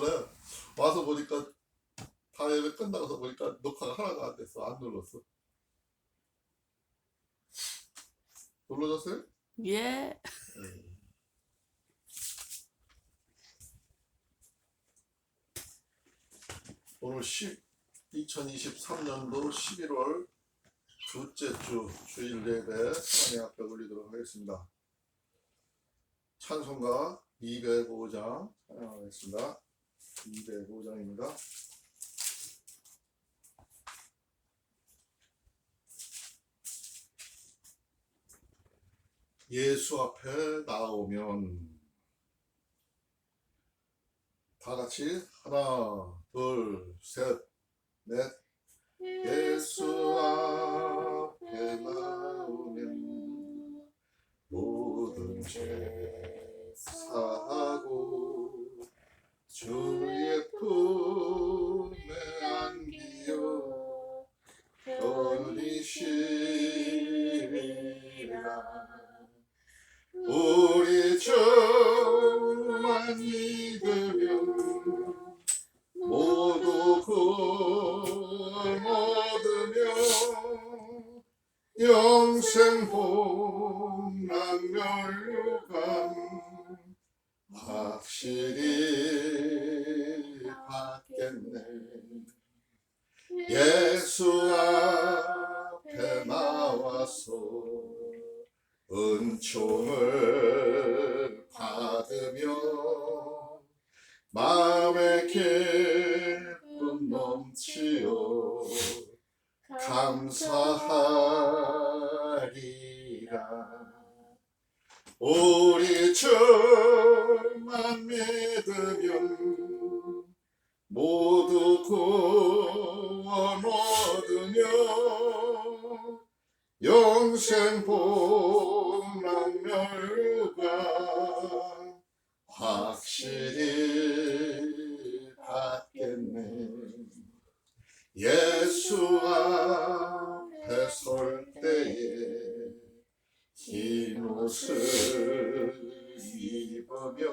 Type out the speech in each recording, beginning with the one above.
그래. 와서 보니까 다 예배 끝나고서 보니까 녹화가 하나도 안 됐어. 안 눌렀어. 눌러졌어요? 예. 오늘 2023년도 11월 둘째 주 주일 예배 하나님 앞에 올리도록 하겠습니다. 찬송가 205장 찬양하겠습니다. 205장입니다. 예수 앞에 나오면 다 같이 하나, 둘, 셋, 넷. 예수 앞에 나오면 모든 죄 사하고 주의 품에 안기어 견디시리라. 우리 주만 믿으면 모두 구원 얻으며 영생 복락 멸류관 확실히 받겠네. 예수 앞에 나와서 은총을 받으며 마음의 기쁨 넘치어 감사하리라. 우리 주만 믿으면 모두 구원 얻으며 영생 복락 멸류관 확실히 받겠네. 예수 앞에 설 때에 흰 옷을 입으며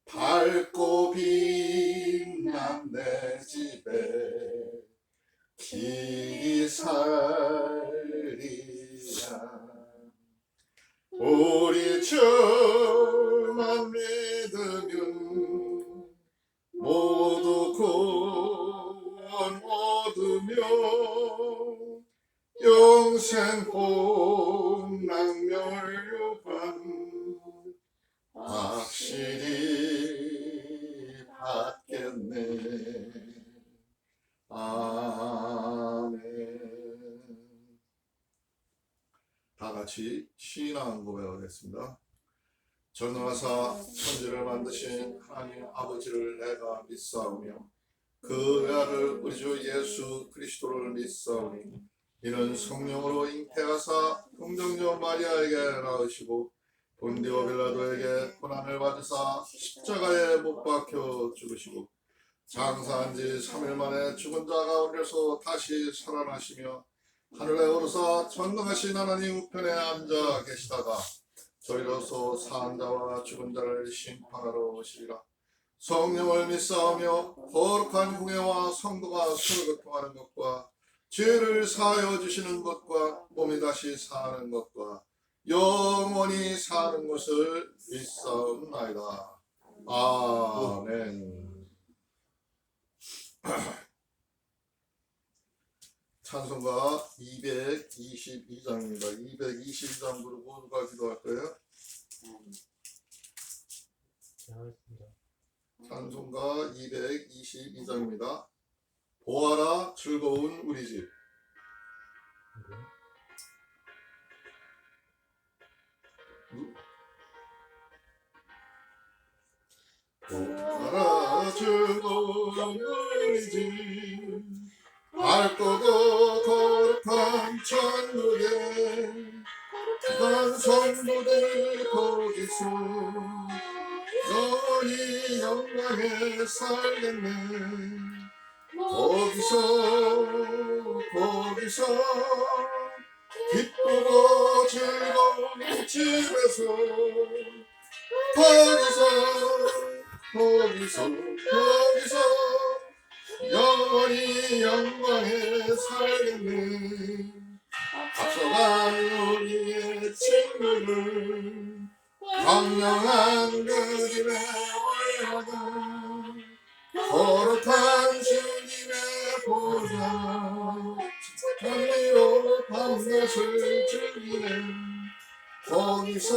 밝고 빛난 내 집에 길이 살리라. 우리 주만 믿으면 모두 구원 얻으며 영생 복락 멸류관 확실히 받겠네. 아멘. 다 같이 신앙 고백하겠습니다. 전능하사 천지를 만드신 하나님 아버지를 내가 믿사오며 그 외아들 우리 주 예수 그리스도를 믿사오니 이는 성령으로 잉태하사 긍정녀 마리아에게 낳으시고 본디오 빌라도에게 고난을 받으사 십자가에 못 박혀 죽으시고 장사한 지 3일 만에 죽은 자 가운데서 다시 살아나시며 하늘에 오르사 전능하신 하나님 우편에 앉아 계시다가 저희로서 사한 자와 죽은 자를 심판하러 오시리라. 성령을 믿사오며 거룩한 공예와 성도가 서로 교통하는 것과 죄를 사하여 주시는 것과 몸이 다시 사는 것과 영원히 사는 것을 믿사옵나이다. 아멘. 찬송가 222장입니다. 222장 부르고 누가 기도할 거예요? 찬송가 222장입니다. 보아라 즐거운 우리 집. 보아라 즐거운 우리 집 밝고도 거룩한 천국에 난 성도들 거기서 영원히 영광에 살겠네. 거기서 기쁘고 즐거운 집에서 거기서 거기서 영원히 영광에 살겠네. 앞서간 우리의 친구들 광명한 그 집에 올라가 거룩한 주님의 보좌 달리로 밤낮을 즐기네. 거기서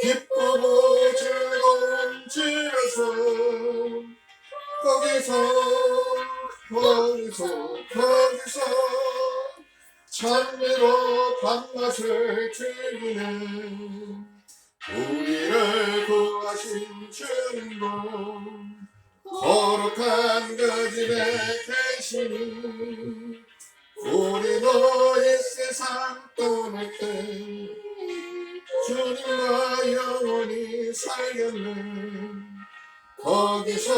기쁘고 즐거운 집에서 거기서 찬미로 밤낮을 즐기네. 우리를 구하신 주님도 거룩한 그 집에 계시니 우리도 이 세상 떠날 때 주님과 영원히 살겠네. 거기서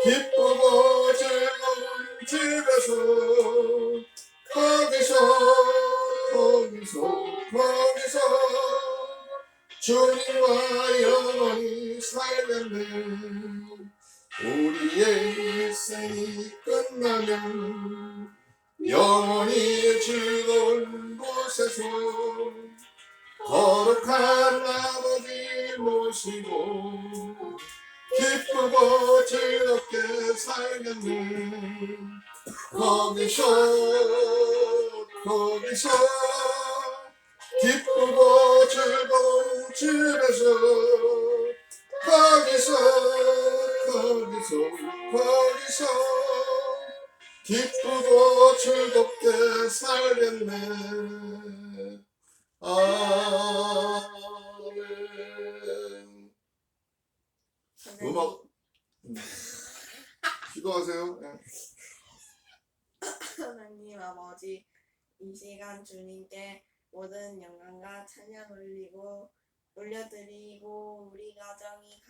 기쁘고 즐거운 집에서 거기서 주님과 영원히 살겠네. 우리의 일생이 끝나면 영원히 즐거운 곳에서 거룩한 아버지 모시고 기쁘고 즐겁게 살겠네. 거기서 기쁘고 즐거운 집에서 거기서 기쁘고 즐겁게 살겠네. 아멘. 음악 기도하세요. 네. 하나님 아버지, 이 시간 주님께 모든 영광과 찬양 올려드리고 우리 가정이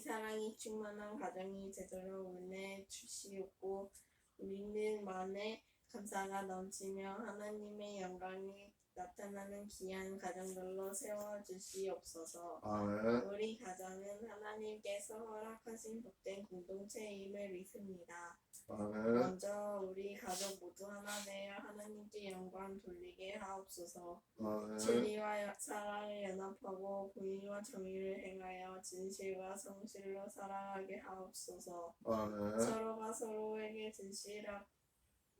사랑이 충만한 가정이 되도록 은혜 주시옵고 우리는 만에 감사가 넘치며 하나님의 영광이 나타나는 귀한 가정들로 세워주시옵소서. 아멘. 우리 가정은 하나님께서 허락하신 복된 공동체임을 믿습니다. 아멘. 먼저 우리 가족 모두 하나 되어 하나님께 영광 돌리게 하옵소서. 아멘. 진리와 사랑을 연합하고 공의와 정의를 행하여 진실과 성실로 살아가게 하옵소서. 아멘. 서로가 서로에게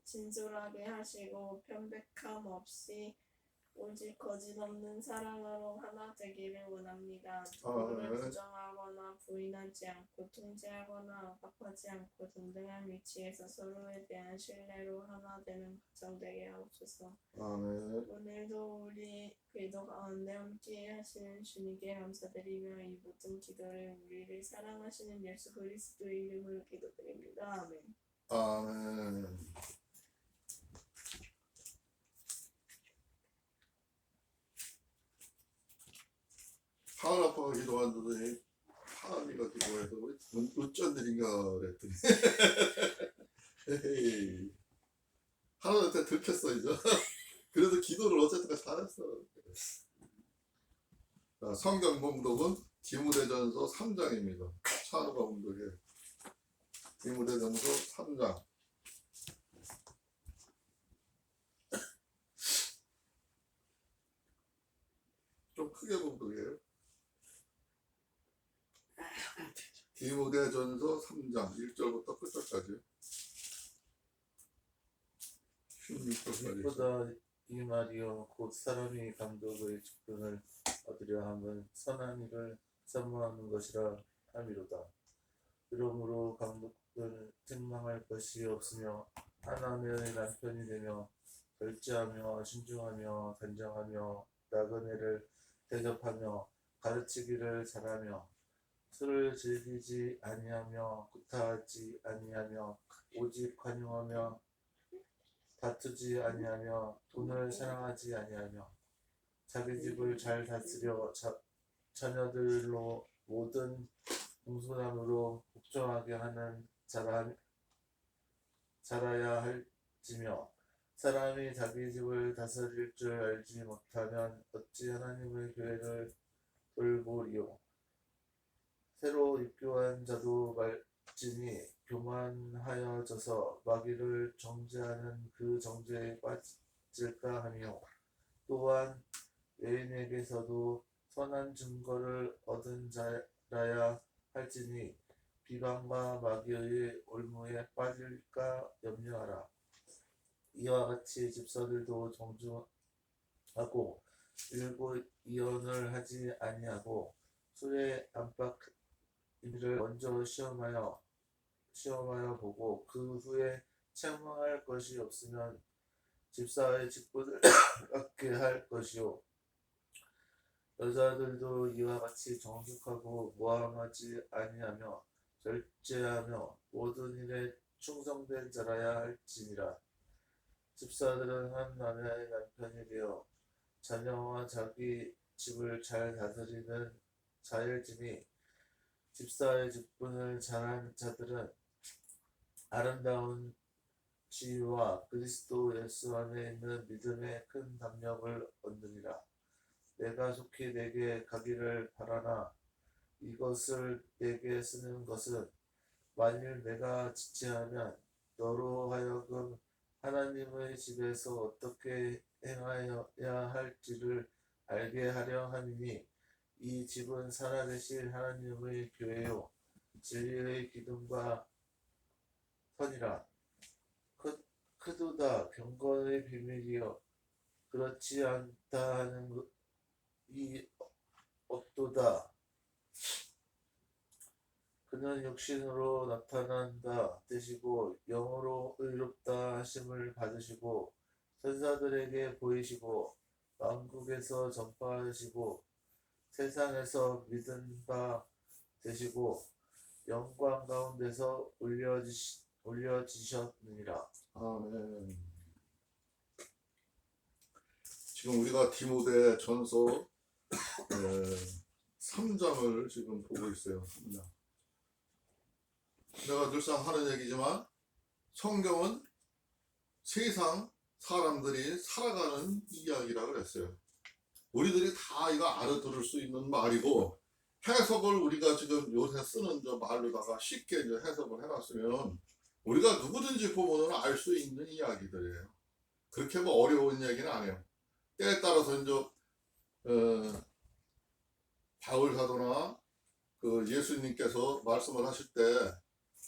진솔하게 하시고 편백함 없이 오직 거짓 없는 사랑으로 하나 되기를 원합니다. 누구를 부정하거나 부인하지 않고 통제하거나 억압하지 않고 동등한 위치에서 서로에 대한 신뢰로 하나 되는 가정 되게 하옵소서. 아멘. 오늘도 우리 기도 가운데 함께 하시는 주님께 감사드리며 이 모든 기도를 우리를 사랑하시는 예수 그리스도 이름으로 기도드립니다. 아멘. 아멘. 하은 아빠가 기도하는데 하은이가 기도해서 어쩐 일인가 그랬더니 에헤이 하은한테 들켰어 이제. 그래도 기도를 어쨌든 잘했어. 자, 성경 봉독은 디모데전서 3장입니다. 찬우가 봉독해. 디모데전서 3장. 좀 크게 봉독해요. 디모데전서 3장 1절부터 끝절까지. 16절까지. 무엇보다 이 말이요 곧 사람이 감독의 직분을 얻으려 하면 선한 일을 사모하는 것이라 함이로다. 그러므로 감독은 책망할 것이 없으며 하나님의 남편이 되며 절제하며 신중하며 단정하며 작은 애를 대접하며 가르치기를 잘하며 술을 즐기지 아니하며 구타하지 아니하며 오직 관용하며 다투지 아니하며 돈을 사랑하지 아니하며 자기 집을 잘 다스려 자녀들로 모든 공손함으로 복종하게 하는 자라야 할지며 사람이 자기 집을 다스릴 줄 알지 못하면 어찌 하나님의 교회를 돌보리요. 새로 입교한 자도 말지니 교만하여져서 마귀를 정죄하는 그 정죄에 빠질까 하며, 또한 외인에게서도 선한 증거를 얻은 자라야 할지니 비방과 마귀의 올무에 빠질까 염려하라. 이와 같이 집사들도 정중하고 일곱 이언을 하지 아니하고 술에 안팎이를 먼저 시험하여 보고 그 후에 책망할 것이 없으면 집사의 직분을 받게 할 것이요. 여자들도 이와 같이 정숙하고 모함하지 아니하며 절제하며 모든 일에 충성된 자라야 할지니라. 집사들은 한 아내의 남편이 되어 자녀와 자기 집을 잘 다스리는 자일지니, 집사의 직분을 잘한 자들은 아름다운 지위와 그리스도 예수 안에 있는 믿음의 큰 담력을 얻느니라. 내가 속히 내게 가기를 바라나 이것을 내게 쓰는 것은, 만일 내가 지체하면 너로 하여금 하나님의 집에서 어떻게 행하여야 할지를 알게 하려 함이니, 이 집은 살아계신 하나님의 교회요 진리의 기둥과 선이라. 크도다 경건의 비밀이여 그렇지 않다 하는 이 없도다. 그는 육신으로 나타난다 되시고 영으로 의롭다 하심을 받으시고 천사들에게 보이시고 만국에서 전파하시고 세상에서 믿은 바 되시고 영광 가운데서 올려지셨느니라. 아멘. 지금 우리가 디모데 전서 3장을 지금 보고 있어요. 3장. 내가 늘상 하는 얘기지만 성경은 세상 사람들이 살아가는 이야기라고 그랬어요. 우리들이 다 이거 알아들을 수 있는 말이고, 해석을 우리가 지금 요새 쓰는 저 말로다가 쉽게 이제 해석을 해놨으면 우리가 누구든지 보면은 알 수 있는 이야기들이에요. 그렇게 뭐 어려운 얘기는 안 해요. 때에 따라서 이제 바울 사도나 그 예수님께서 말씀을 하실 때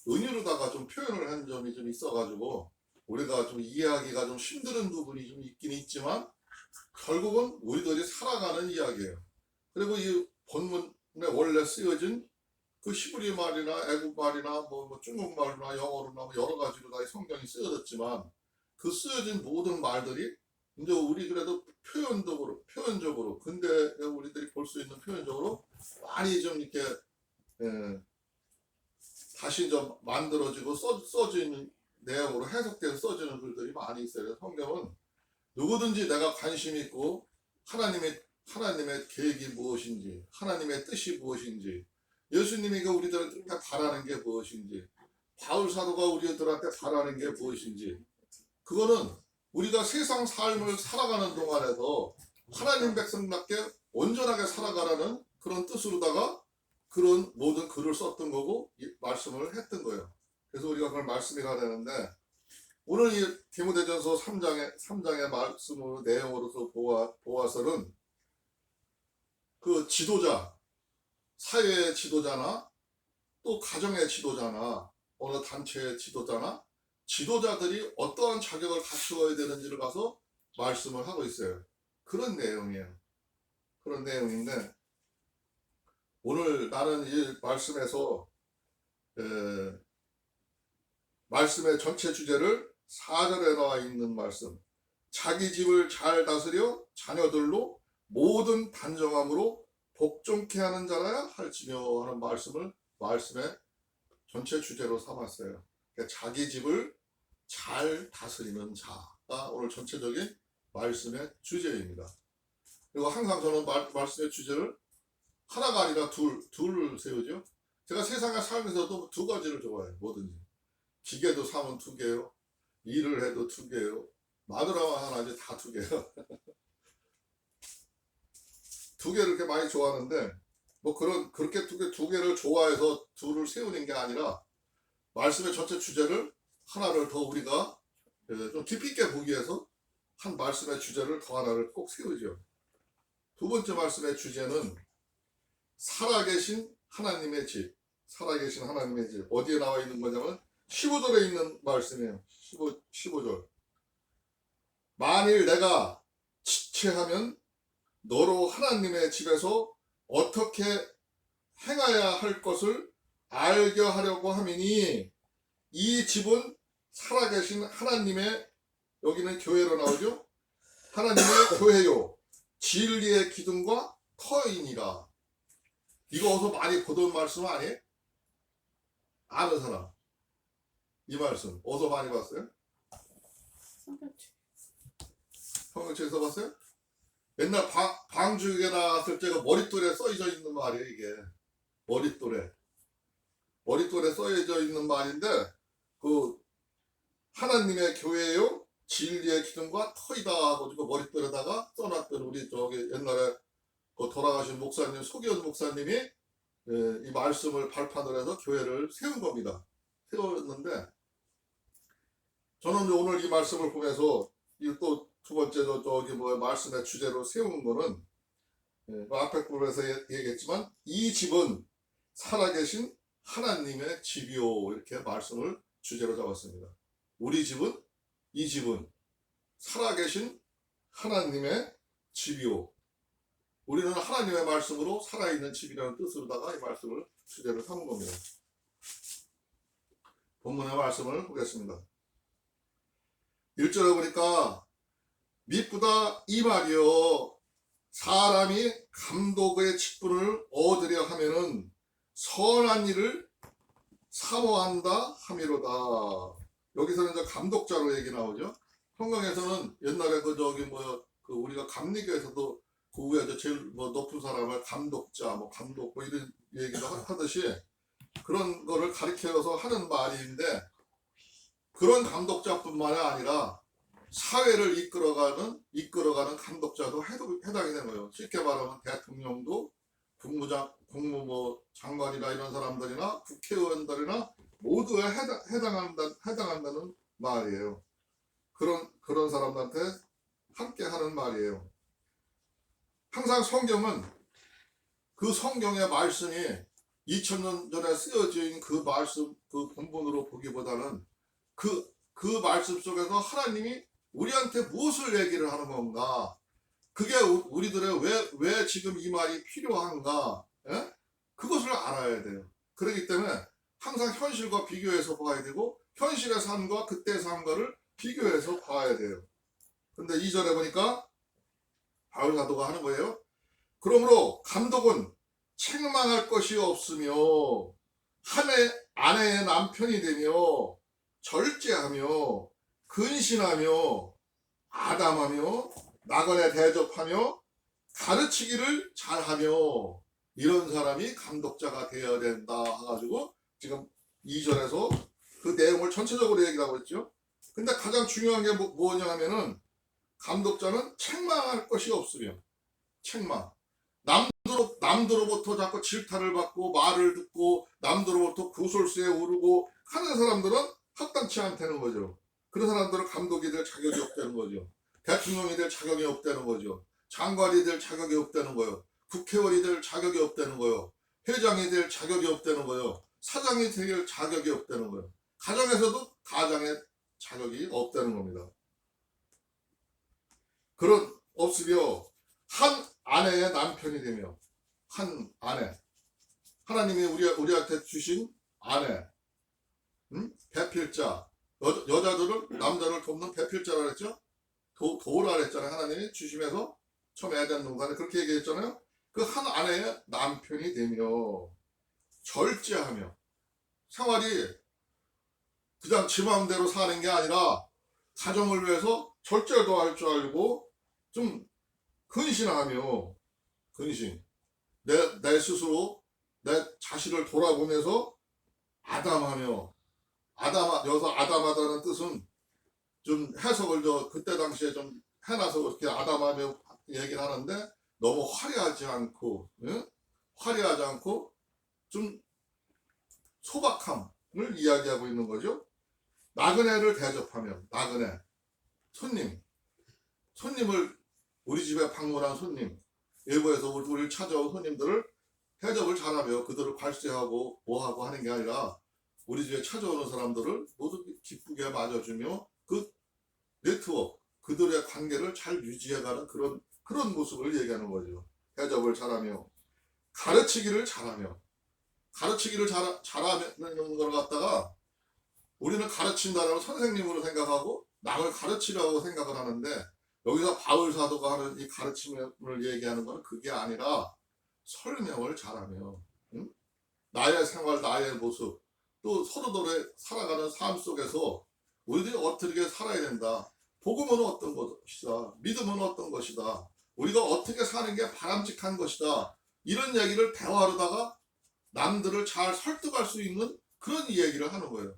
은유로다가 좀 표현을 한 점이 좀 있어가지고 우리가 좀 이해하기가 좀 힘든 부분이 좀 있긴 있지만 결국은 우리들이 살아가는 이야기예요. 그리고 이 본문에 원래 쓰여진 그 히브리 말이나 애국 말이나 뭐 중국말이나 영어로나 뭐 여러 가지로 다 성경이 쓰여졌지만 그 쓰여진 모든 말들이 이제 우리 그래도 표현적으로 근데 우리들이 볼 수 있는 표현적으로 많이 좀 이렇게 다시 좀 만들어지고 써지는 내용으로 해석돼서 써지는 글들이 많이 있어요. 성경은 누구든지 내가 관심 있고 하나님의 계획이 무엇인지, 하나님의 뜻이 무엇인지, 예수님이 우리들한테 바라는 게 무엇인지, 바울 사도가 우리들한테 바라는 게 무엇인지, 그거는 우리가 세상 삶을 살아가는 동안에도 하나님 백성답게 온전하게 살아가라는 그런 뜻으로다가 그런 모든 글을 썼던 거고 말씀을 했던 거예요. 그래서 우리가 그걸 말씀이라 되는데, 오늘 이 디모데전서 3장의 말씀으로 내용으로서 보아서는 그 지도자, 사회의 지도자나 또 가정의 지도자나 어느 단체의 지도자나 지도자들이 어떠한 자격을 갖추어야 되는지를 가서 말씀을 하고 있어요. 그런 내용이에요. 그런 내용인데 오늘 나는 이 말씀에서 말씀의 전체 주제를 4절에 나와 있는 말씀, 자기 집을 잘 다스려 자녀들로 모든 단정함으로 복종케 하는 자라야 할지며 하는 말씀의 전체 주제로 삼았어요. 그러니까 자기 집을 잘 다스리는 자가 오늘 전체적인 말씀의 주제입니다. 그리고 항상 저는 말씀의 주제를 하나가 아니라 둘을 세우죠. 제가 세상에 살면서도 두 가지를 좋아해요. 뭐든지. 기계도 사면 2개요. 일을 해도 2개요. 마누라와 하나 이제 다 두 개요. 두 개를 이렇게 많이 좋아하는데 뭐 그렇게 두 개를 좋아해서 둘을 세우는 게 아니라 말씀의 전체 주제를 하나를 더 우리가 좀 깊이 있게 보기 위해서 한 말씀의 주제를 더 하나를 꼭 세우죠. 두 번째 말씀의 주제는 살아계신 하나님의 집. 살아계신 하나님의 집. 어디에 나와 있는 거냐면 15절에 있는 말씀이에요. 15절. 만일 내가 지체하면 너로 하나님의 집에서 어떻게 행하여야 할 것을 알게 하려고 함이니 이 집은 살아계신 하나님의 여기는 교회로 나오죠. 하나님의 교회요 진리의 기둥과 터이니라. 이거 어디서 많이 보던 말씀 아니에요? 아는 사람 이 말씀 어디서 많이 봤어요? 성경책에서 봤어요? 옛날 방주에 나왔을 때가 머릿돌에 써져 있는 말이에요. 이게 머릿돌에 써져 있는 말인데 그 하나님의 교회요 진리의 기둥과 터이다 가지고 머릿돌에다가 써놨던 우리 저기 옛날에 그 돌아가신 목사님 소기현 목사님이 이 말씀을 발판을 해서 교회를 세운 겁니다. 세웠는데 저는 오늘 이 말씀을 보면서 또 두 번째 저기 말씀의 주제로 세운 거는 앞에 부분에서 얘기했지만 이 집은 살아계신 하나님의 집이요 이렇게 말씀을 주제로 잡았습니다. 우리 집은 이 집은 살아계신 하나님의 집이요. 우리는 하나님의 말씀으로 살아있는 집이라는 뜻으로다가 이 말씀을 주제로 삼은 겁니다. 본문의 말씀을 보겠습니다. 1절에 보니까 미쁘다 이 말이요 사람이 감독의 직분을 얻으려 하면은 선한 일을 사모한다 함이로다. 여기서는 이제 감독자로 얘기 나오죠. 성경에서는 옛날에 그 우리가 감리교에서도 그 위에 제일 높은 사람을 감독자, 감독 이런 얘기도 하듯이 그런 거를 가리켜서 하는 말인데 그런 감독자뿐만이 아니라 사회를 이끌어가는 감독자도 해당이 되는 거예요. 쉽게 말하면 대통령도 장관이나 이런 사람들이나 국회의원들이나 모두에 해당한다는 말이에요. 그런 사람들한테 함께 하는 말이에요. 항상 성경은 그 성경의 말씀이 2000년 전에 쓰여진 그 말씀, 그 본문으로 보기보다는 그 말씀 속에서 하나님이 우리한테 무엇을 얘기를 하는 건가? 그게 우리들의 왜 지금 이 말이 필요한가? 예? 그것을 알아야 돼요. 그렇기 때문에 항상 현실과 비교해서 봐야 되고 현실의 삶과 그때의 삶과를 비교해서 봐야 돼요. 근데 2절에 보니까 바울 사도가 하는 거예요. 그러므로 감독은 책망할 것이 없으며 아내의 남편이 되며 절제하며 근신하며 아담하며 나그네 대접하며 가르치기를 잘하며 이런 사람이 감독자가 되어야 된다 해가지고 지금 2절에서 그 내용을 전체적으로 얘기하고 있죠. 근데 가장 중요한 게 뭐냐 하면은 감독자는 책망할 것이 없으며 책망 남들로부터 자꾸 질타를 받고 말을 듣고 남들로부터 구설수에 오르고 하는 사람들은 합당치 않다는 거죠. 그런 사람들은 감독이 될 자격이 없다는 거죠. 대통령이 될 자격이 없다는 거죠. 장관이 될 자격이 없다는 거예요. 국회의원이 될 자격이 없다는 거예요. 회장이 될 자격이 없다는 거예요. 사장이 될 자격이 없다는 거예요. 가정에서도 가장의 자격이 없다는 겁니다. 없으며 한 아내의 남편이 되며 한 아내 하나님이 우리한테 주신 아내 배필자 여자들을 남자를 돕는 배필자라 그랬죠. 도우라 그랬잖아요. 하나님이 주심에서 처음 에덴 동산에 그렇게 얘기했잖아요. 그 한 아내의 남편이 되며 절제하며 생활이 그냥 지 마음대로 사는 게 아니라 가정을 위해서 절제도 할 줄 알고 좀 근신하며 내 스스로 내 자신을 돌아보면서 아담하며 여기서 아담하다는 뜻은 좀 해석을 그때 당시에 좀 해놔서 이렇게 아담하며 얘기를 하는데 너무 화려하지 않고, 예? 화려하지 않고 좀 소박함을 이야기하고 있는 거죠. 나그네를 대접하면, 나그네, 손님을 우리 집에 방문한 손님, 외부에서 우리를 찾아온 손님들을 대접을 잘하며 그들을 발세하고 뭐하고 하는 게 아니라 우리 집에 찾아오는 사람들을 모두 기쁘게 맞아주며 그 네트워크, 그들의 관계를 잘 유지해가는 그런 모습을 얘기하는 거죠. 대접을 잘하며 가르치기를 잘하며, 가르치기를 잘하는 걸 갖다가 우리는 가르친다라고 선생님으로 생각하고 남을 가르치려고 생각을 하는데, 여기서 바울 사도가 하는 이 가르침을 얘기하는 건 그게 아니라 설명을 잘하며, 응? 나의 생활, 나의 모습, 또 서로들의 살아가는 삶 속에서 우리들이 어떻게 살아야 된다. 복음은 어떤 것이다. 믿음은 어떤 것이다. 우리가 어떻게 사는 게 바람직한 것이다. 이런 얘기를 대화하다가 남들을 잘 설득할 수 있는 그런 얘기를 하는 거예요.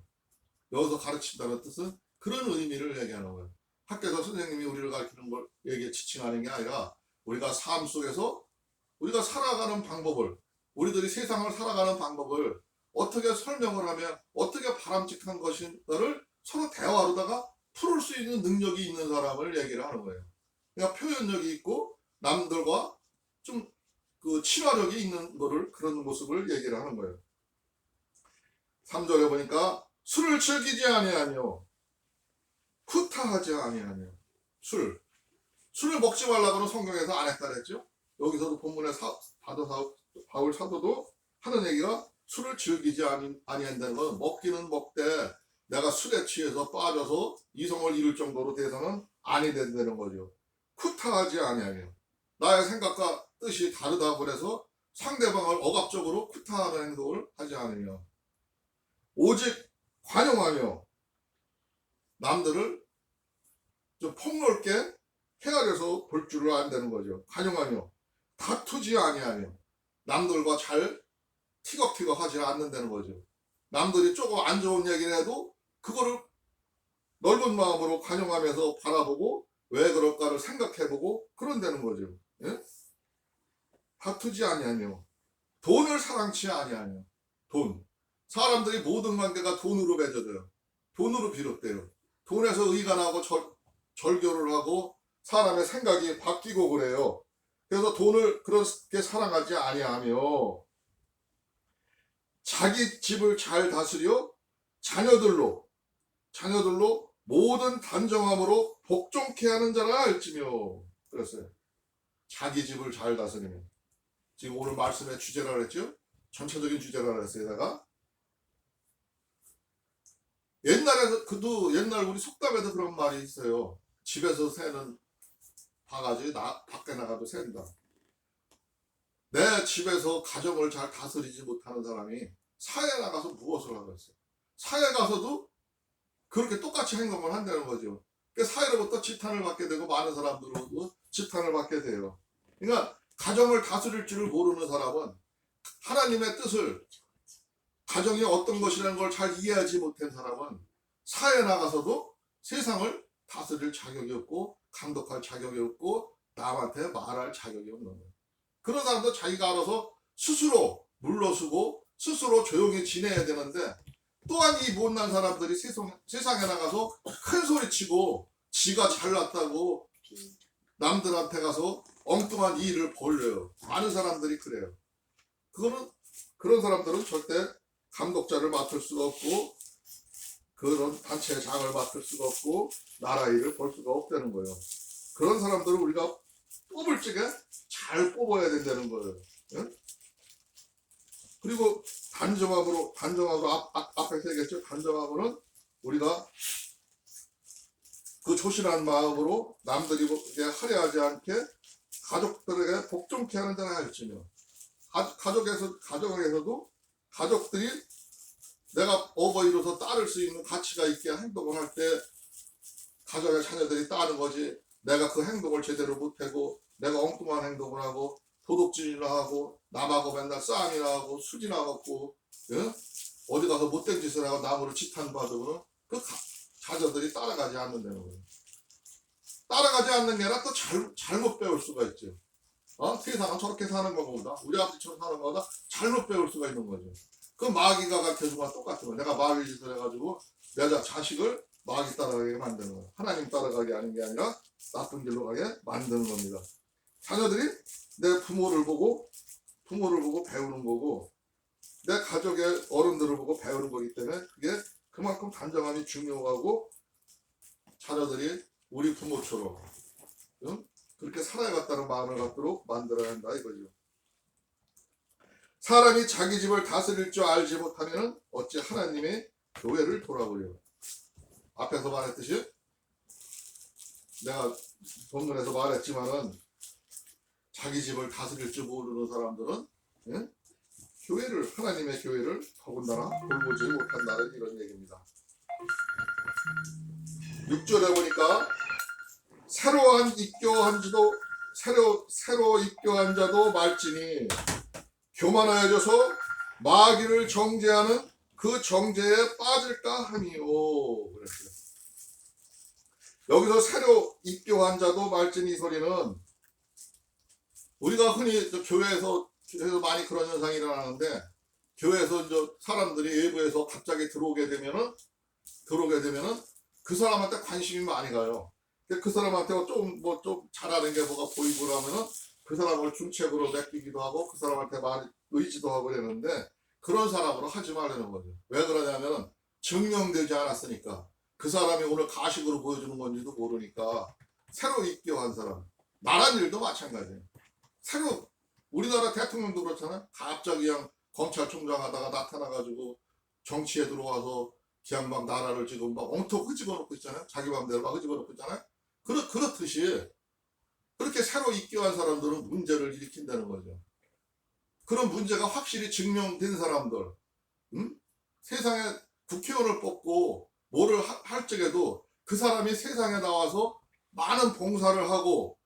여기서 가르친다는 뜻은 그런 의미를 얘기하는 거예요. 학교에서 선생님이 우리를 가르치는 걸 얘기에 지칭하는 게 아니라 우리가 삶 속에서 우리가 살아가는 방법을, 우리들이 세상을 살아가는 방법을 어떻게 설명을 하면 어떻게 바람직한 것인가를 서로 대화하다가 풀을 수 있는 능력이 있는 사람을 얘기를 하는 거예요. 그러니까 표현력이 있고 남들과 좀 그 친화력이 있는 거를, 그런 모습을 얘기를 하는 거예요. 3절에 보니까 술을 즐기지 아니하며 후타하지 아니하며, 술을 먹지 말라고는 성경에서 안 했다 그랬죠. 여기서도 본문에 바울 사도도 하는 얘기가 술을 즐기지 아니한다는 건 먹기는 먹되 내가 술에 취해서 빠져서 이성을 이룰 정도로 돼서는 아니 된다는 거죠. 후타하지 아니하며, 나의 생각과 뜻이 다르다고 그래서 상대방을 억압적으로 후타하는 행동을 하지 않으며, 오직 관용하며, 남들을 좀 폭넓게 헤아려서 볼 줄을 안다는 거죠. 관용하며, 다투지 아니하며, 남들과 잘 티격태격 하지 않는다는 거죠. 남들이 조금 안 좋은 얘기를 해도 그거를 넓은 마음으로 관용하면서 바라보고 왜 그럴까를 생각해보고 그런다는 거죠. 예? 다투지 아니하며, 돈을 사랑치 아니하며, 돈. 사람들이 모든 관계가 돈으로 맺어져요. 돈으로 비롯돼요. 돈에서 의가 나고 절교를 하고 사람의 생각이 바뀌고 그래요. 그래서 돈을 그렇게 사랑하지 아니하며, 자기 집을 잘 다스려 자녀들로 모든 단정함으로 복종케 하는 자라 할지며, 그랬어요. 자기 집을 잘 다스리면, 지금 오늘 말씀의 주제라 그랬죠? 전체적인 주제라 그랬어요. 내가 옛날 우리 속담에도 그런 말이 있어요. 집에서 새는 바가지 밖에 나가도 샌다. 내 집에서 가정을 잘 다스리지 못하는 사람이 사회에 나가서 무엇을 하고 있어요? 사회에 가서도 그렇게 똑같이 행동을 한다는 거죠. 그러니까 사회로부터 지탄을 받게 되고 많은 사람들로도 지탄을 받게 돼요. 그러니까 가정을 다스릴 줄을 모르는 사람은 하나님의 뜻을, 가정이 어떤 것이라는 걸 잘 이해하지 못한 사람은 사회에 나가서도 세상을 다스릴 자격이 없고 감독할 자격이 없고 남한테 말할 자격이 없는 거예요. 그런 사람도 자기가 알아서 스스로 물러서고 스스로 조용히 지내야 되는데, 또한 이 못난 사람들이 세상에 나가서 큰 소리치고 지가 잘났다고 남들한테 가서 엉뚱한 일을 벌려요. 많은 사람들이 그래요. 그런 사람들은 절대 감독자를 맡을 수가 없고 그런 단체의 장을 맡을 수가 없고 나라 일을 볼 수가 없다는 거예요. 그런 사람들을 우리가 뽑을 적에 잘 뽑아야 된다는 거예요. 예? 그리고 단정함으로 앞에서 얘기했죠. 단정함으로는 우리가 그 조신한 마음으로 남들이 화려하지 않게 가족들에게 복종케 하는 자가 할지며, 가정에서도 가족들이 내가 어버이로서 따를 수 있는 가치가 있게 행동을 할 때 가정의 자녀들이 따르는 거지, 내가 그 행동을 제대로 못하고 내가 엉뚱한 행동을 하고 도둑질이나 하고 남하고 맨날 싸움이나 하고 술이나 먹고, 예? 어디 가서 못된 짓을 하고 남으로 지탄받으면 그 자녀들이 따라가지 않는다는 거예요. 따라가지 않는 게 아니라 또 잘못 배울 수가 있죠. 세상은 저렇게 사는 거보다 우리 아버지처럼 사는 거보다 잘못 배울 수가 있는 거죠. 그 마귀가 가르쳐준 거랑 똑같은 거예요. 내가 마귀 짓을 해가지고 내 자식을 마귀 따라가게 만드는 거예요. 하나님 따라가게 하는 게 아니라 나쁜 길로 가게 만드는 겁니다. 자녀들이 내 부모를 보고 배우는 거고 내 가족의 어른들을 보고 배우는 거기 때문에 그게 그만큼 단정함이 중요하고 자녀들이 우리 부모처럼 그렇게 살아야겠다는 마음을 갖도록 만들어야 한다 이거죠. 사람이 자기 집을 다스릴 줄 알지 못하면 어찌 하나님의 교회를 돌아보려. 앞에서 말했듯이 내가 본문에서 말했지만은 자기 집을 다스릴 줄 모르는 사람들은 교회를 하나님의 교회를 더군다나 돌보지 못한다는 이런 얘기입니다. 6절에 보니까 새로 입교한 자도 말지니 교만하여져서 마귀를 정죄하는 그 정죄에 빠질까 함이요. 그랬어요. 여기서 새로 입교한 자도 말지니 소리는 우리가 흔히 교회에서 많이 그런 현상이 일어나는데 교회에서 사람들이 외부에서 갑자기 들어오게 되면은 그 사람한테 관심이 많이 가요. 그 사람한테 좀 잘하는 게 뭐가 보이고 그러면은 그 사람을 중책으로 맡기기도 하고 그 사람한테 많이 의지도 하고 그랬는데 그런 사람으로 하지 말라는 거죠. 왜 그러냐면 증명되지 않았으니까 그 사람이 오늘 가식으로 보여주는 건지도 모르니까 새로 입교한 사람 나란 일도 마찬가지예요. 새로 우리나라 대통령도 그렇잖아요. 갑자기 그냥 검찰총장 하다가 나타나가지고 정치에 들어와서 그냥 막 나라를 지금 막 엉터 흐집어 놓고 있잖아요. 자기 맘대로 막 흐집어 놓고 있잖아요. 그렇듯이 그렇게 새로 입교한 사람들은 문제를 일으킨다는 거죠. 그런 문제가 확실히 증명된 사람들, 세상에 국회의원을 뽑고 뭐를 할 적에도 그 사람이 세상에 나와서 많은 봉사를 하고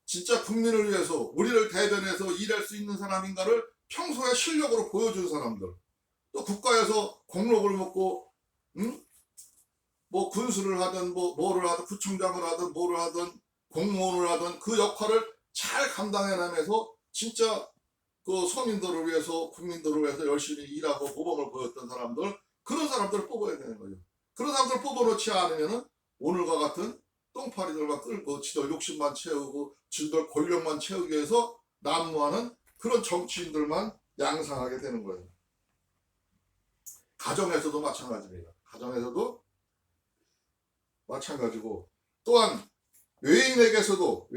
진짜 국민을 위해서 우리를 대변해서 일할 수 있는 사람인가를 평소에 실력으로 보여준 사람들, 또 국가에서 공록을 먹고 뭐 군수를 하든 뭐를 하든 구청장을 하든 뭐를 하든 공무원을 하든 그 역할을 잘 감당해내면서 진짜 그 서민들을 위해서 국민들을 위해서 열심히 일하고 모범을 보였던 사람들, 그런 사람들을 뽑아야 되는 거죠. 그런 사람들을 뽑아놓지 않으면은 오늘과 같은 똥파리들만 끌고 지들 욕심만 채우고 지들 권력만 채우기 위해서 난무하는 그런 정치인들만 양상하게 되는 거예요. 가정에서도 마찬가지입니다. 가정에서도 마찬가지고 또한 외인에게서도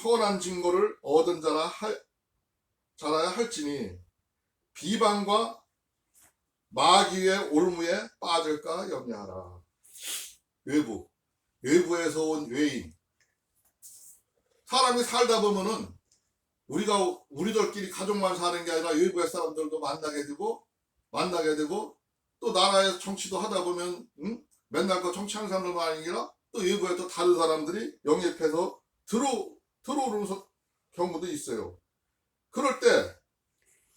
선한 증거를 얻은 자라야 할지니 비방과 마귀의 올무에 빠질까 염려하라. 외부에서 온 외인, 사람이 살다 보면은 우리들끼리 가족만 사는 게 아니라 외부의 사람들도 만나게 되고 또 나라에서 정치도 하다 보면 맨날 그 정치하는 사람들만 아니라 또 외부에 또 다른 사람들이 영입해서 들어오는 경우도 있어요. 그럴 때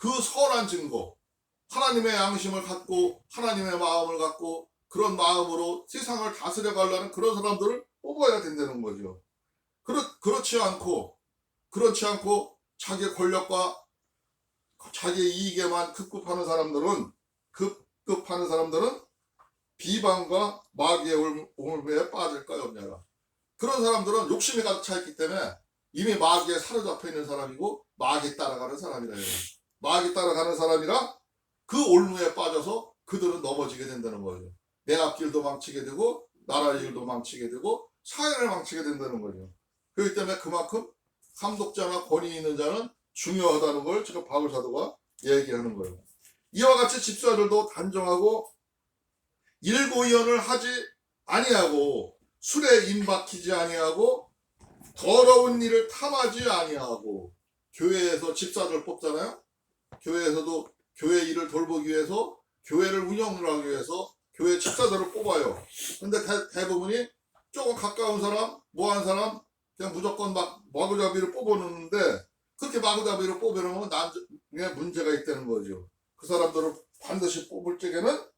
그 선한 증거, 하나님의 양심을 갖고 하나님의 마음을 갖고 그런 마음으로 세상을 다스려 가려는 그런 사람들을 뽑아야 된다는 거죠. 그렇지 않고 자기 권력과 자기 이익에만 급급하는 사람들은 비방과 마귀의 올무에 빠질까 염려라. 그런 사람들은 욕심이 가득 차 있기 때문에 이미 마귀에 사로잡혀 있는 사람이고 마귀 따라가는 사람이라 해요. 마귀 따라가는 사람이라 그 올무에 빠져서 그들은 넘어지게 된다는 거죠. 내 앞길도 망치게 되고 나라의 일도 망치게 되고 사회를 망치게 된다는 거죠. 그렇기 때문에 그만큼 감독자나 권위 있는 자는 중요하다는 걸 지금 바울 사도가 얘기하는 거예요. 이와 같이 집사들도 단정하고 일고이언을 하지 아니하고 술에 임박히지 아니하고 더러운 일을 탐하지 아니하고, 교회에서 집사들 뽑잖아요. 교회에서도 교회 일을 돌보기 위해서 교회를 운영을 하기 위해서 교회 집사들을 뽑아요. 근데 대부분이 조금 가까운 사람, 뭐한 사람 그냥 무조건 막 마구잡이로 뽑아놓는데, 그렇게 마구잡이로 뽑으려면 나중에 문제가 있다는 거죠. 그 사람들을 반드시 뽑을 적에는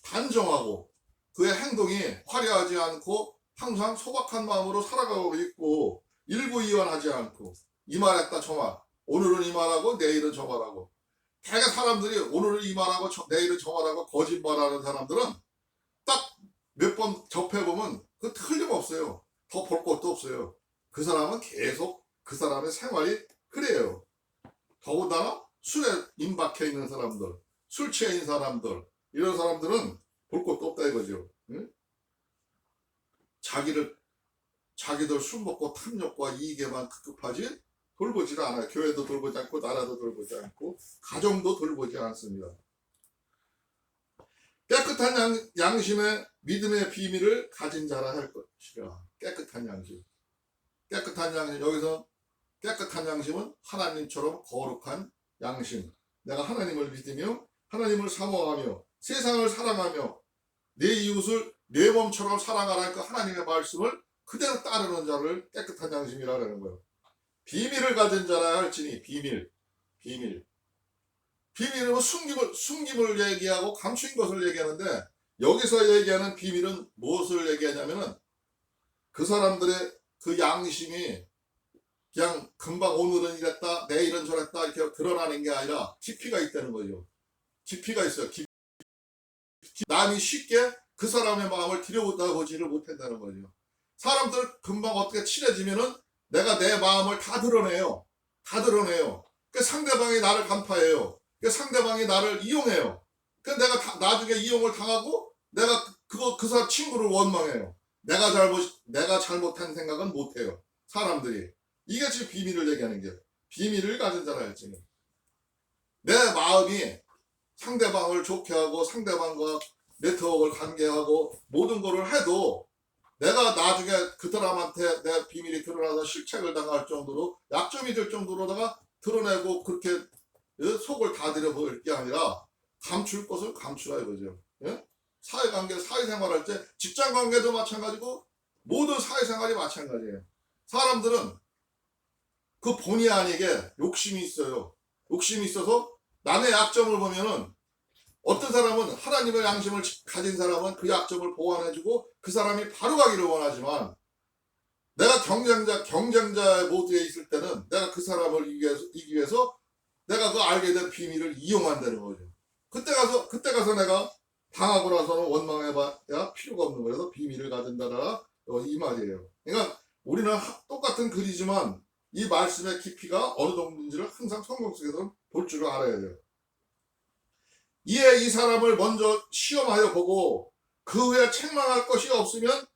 단정하고 그의 행동이 화려하지 않고 항상 소박한 마음으로 살아가고 있고 일구이완하지 않고 이 말했다 저 말, 오늘은 이 말하고 내일은 저 말하고, 대개 사람들이 오늘은 이 말하고 내일은 저 말하고 거짓말하는 사람들은 딱 몇 번 접해보면 그 틀림없어요. 더 볼 것도 없어요. 그 사람은 계속 그 사람의 생활이 그래요. 더군다나 술에 임박해 있는 사람들, 술 취해 있는 사람들, 이런 사람들은 볼 것도 없다 이거죠. 응? 자기들 술 먹고 탐욕과 이익에만 급급하지 돌보지를 않아요. 교회도 돌보지 않고 나라도 돌보지 않고 가정도 돌보지 않습니다. 깨끗한 양심의 믿음의 비밀을 가진 자라 할 것이라. 깨끗한 양심. 깨끗한 양심. 여기서 깨끗한 양심은 하나님처럼 거룩한 양심. 내가 하나님을 믿으며 하나님을 사모하며 세상을 사랑하며 내 이웃을 내 몸처럼 사랑하라. 그 하나님의 말씀을 그대로 따르는 자를 깨끗한 양심이라는 거예요. 비밀을 가진 자라 할지니. 비밀은 숨김을 얘기하고 감춘 것을 얘기하는데, 여기서 얘기하는 비밀은 무엇을 얘기하냐면은 그 사람들의 그 양심이 그냥 금방 오늘은 이랬다 내일은 저랬다 이렇게 드러나는 게 아니라 깊이가 있다는 거죠. 깊이가 있어요. 남이 쉽게 그 사람의 마음을 들여다보지를 못한다는 거죠. 사람들 금방 어떻게 친해지면은 내가 내 마음을 다 드러내요. 그 상대방이 나를 간파해요. 그 상대방이 나를 이용해요. 그 내가 나중에 이용을 당하고 내가 그 사람 친구를 원망해요. 내가 잘못한 생각은 못해요. 사람들이. 이게 지금 비밀을 얘기하는 게, 비밀을 가진 자라 할지니. 내 마음이 상대방을 좋게 하고 상대방과 네트워크를 관계하고 모든 거를 해도 내가 나중에 그 사람한테 내 비밀이 드러나서 실책을 당할 정도로 약점이 될 정도로다가 드러내고 그렇게 속을 다 들여볼 게 아니라 감출 것을 감추라 이거죠. 예? 사회관계, 사회생활할 때 직장관계도 마찬가지고 모든 사회생활이 마찬가지예요. 사람들은 그 본의 아니게 욕심이 있어요. 욕심이 있어서 남의 약점을 보면은, 어떤 사람은 하나님의 양심을 가진 사람은 그 약점을 보완해주고 그 사람이 바로 가기를 원하지만, 내가 경쟁자 모드에 있을 때는 내가 그 사람을 이기기 위해서 내가 그 알게 된 비밀을 이용한다는 거죠. 그때 가서 내가 당하고 나서는 원망해봐야 필요가 없는 거라서 비밀을 가진다라 이 말이에요. 그러니까 우리는 똑같은 글이지만 이 말씀의 깊이가 어느 정도인지를 항상 성경 속에서 볼 줄을 알아야 돼요. 이에 이 사람을 먼저 시험하여 보고 그 후에 책망할 것이 없으면